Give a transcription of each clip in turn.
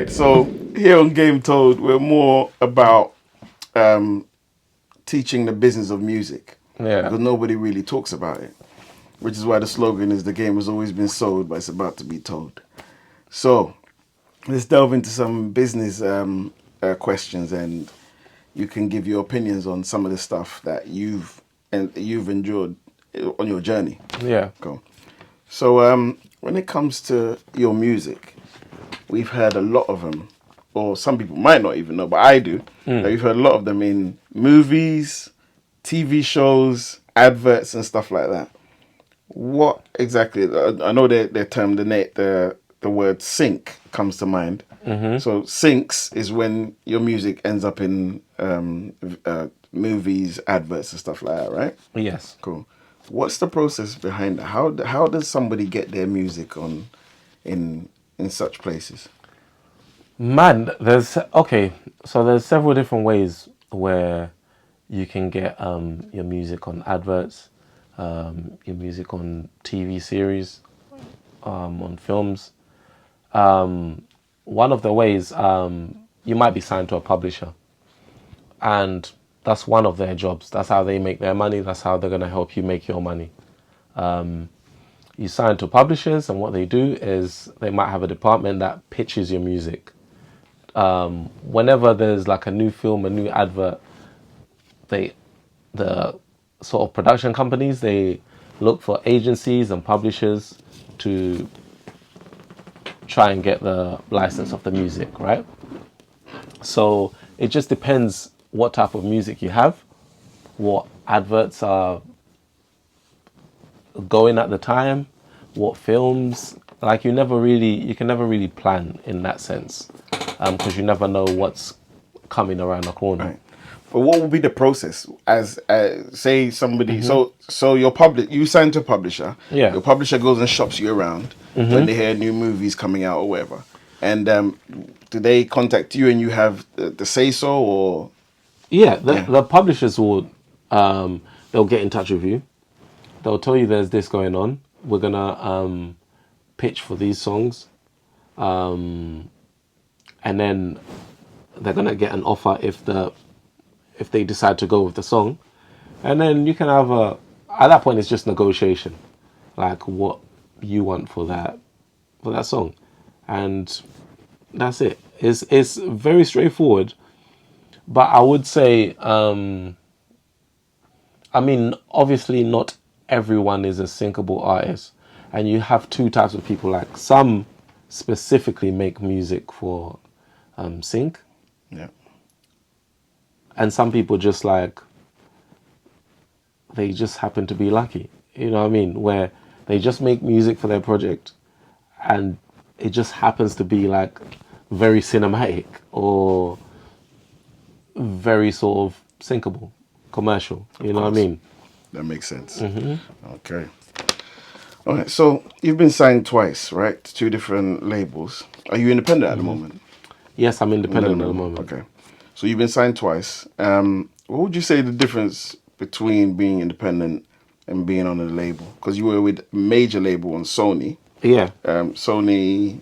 right. So here on Game Told, we're more about teaching the business of music Yeah. because nobody really talks about it, which is why the slogan is the game has always been sold, but it's about to be told. So let's delve into some business questions, and you can give your opinions on some of the stuff that you've endured on your journey. Yeah. Go. So when it comes to your music, we've heard a lot of them, or some people might not even know, but I do. That we've heard a lot of them in movies, TV shows, adverts, and stuff like that. What exactly? I know they're termed the word sync comes to mind. So syncs is when your music ends up in movies, adverts, and stuff like that, right? Yes. Cool. What's the process behind that? How does somebody get their music on in such places? Man, there's okay. So there's several different ways where you can get your music on adverts, your music on TV series, on films. One of the ways you might be signed to a publisher, and that's one of their jobs. That's how they make their money. That's how they're going to help you make your money. You sign to publishers, and what they do is they might have a department that pitches your music. Whenever there's like a new film, a new advert, the sort of production companies, they look for agencies and publishers to try and get the license of the music, right? So it just depends what type of music you have, what adverts are going at the time, what films. Like you can never really plan in that sense, because you never know what's coming around the corner. Right. But what would be the process as say somebody so you sign to a publisher. Yeah. Your publisher goes and shops you around when they hear new movies coming out or whatever. And do they contact you and you have the say so or Yeah, the publishers will they'll get in touch with you. They'll tell you there's this going on. We're gonna pitch for these songs, and then they're gonna get an offer if they decide to go with the song, and then you can have at that point it's just negotiation, like what you want for that song, and that's it. It's very straightforward, but I would say I mean obviously not everyone is a syncable artist, and you have two types of people. Like some specifically make music for sync, yeah. and some people just like they just happen to be lucky. You know what I mean? Where they just make music for their project, and it just happens to be like very cinematic or very sort of syncable, commercial. You know what I mean? That makes sense. Okay. All right. So you've been signed twice, right? To two different labels. Are you independent at the moment? Yes, I'm independent at the moment. Okay. So you've been signed twice. What would you say the difference between being independent and being on a label? Because you were with a major label on Sony. Yeah. Sony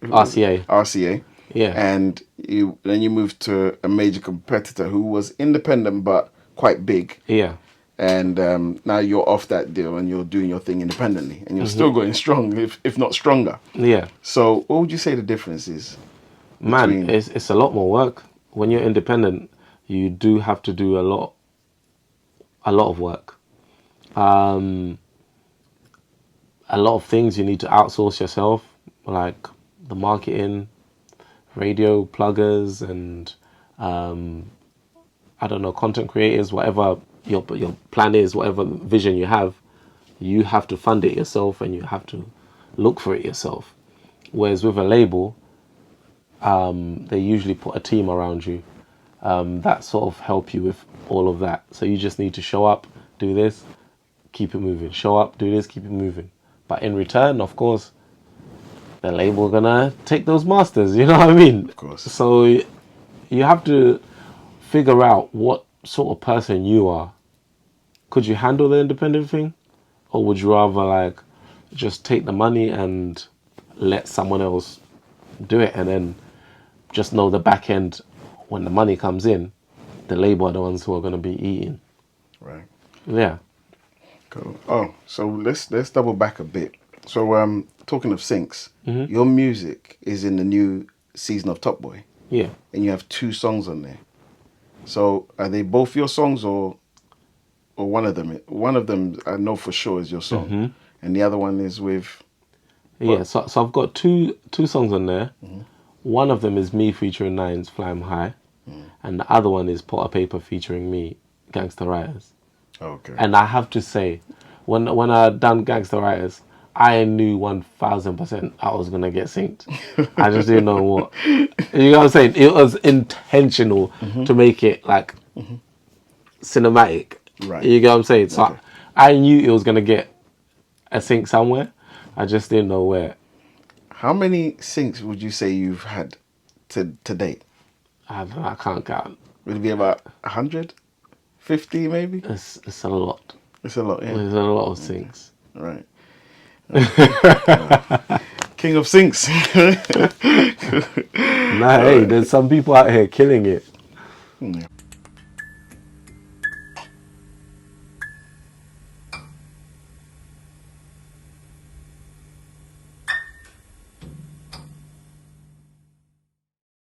RCA. RCA. Yeah. And then you moved to a major competitor who was independent but quite big. Yeah. And now you're off that deal and you're doing your thing independently, and you're still going strong, if not stronger. Yeah. So what would you say the difference is? Man, it's a lot more work. When you're independent, you do have to do a lot of work. A lot of things you need to outsource yourself, like the marketing, radio pluggers, and I don't know, content creators, whatever your plan is, whatever vision you have to fund it yourself and you have to look for it yourself. Whereas with a label, they usually put a team around you that sort of help you with all of that. So you just need to show up, do this, keep it moving. Show up, do this, keep it moving. But in return, of course, the label gonna take those masters. You know what I mean? Of course. So you have to figure out what sort of person you are. Could you handle the independent thing, or would you rather like just take the money and let someone else do it, and then just know the back end when the money comes in, the label are the ones who are going to be eating. Right. Yeah. Cool. Oh, so let's double back a bit. So talking of syncs, your music is in the new season of Top Boy, Yeah. and you have 2 songs on there. So are they both your songs, or one of them? One of them I know for sure is your song, and the other one is with. Yeah. So I've got two songs on there. One of them is me featuring Nines, Fly 'Em High, and the other one is Potter Paper featuring me, Gangsta Writers. Okay. And I have to say, when I done Gangsta Writers, I knew 1000% I was gonna get synced. I just didn't know what. You know what I'm saying? It was intentional to make it like cinematic. Right. You get what I'm saying? So Okay. I knew it was gonna get a sync somewhere. I just didn't know where. How many syncs would you say you've had to date? I can't count. Would it be about 150 maybe? It's a lot. It's a lot, yeah. There's a lot of syncs. Right. King of syncs. Nah, hey, there's some people out here killing it. Yeah.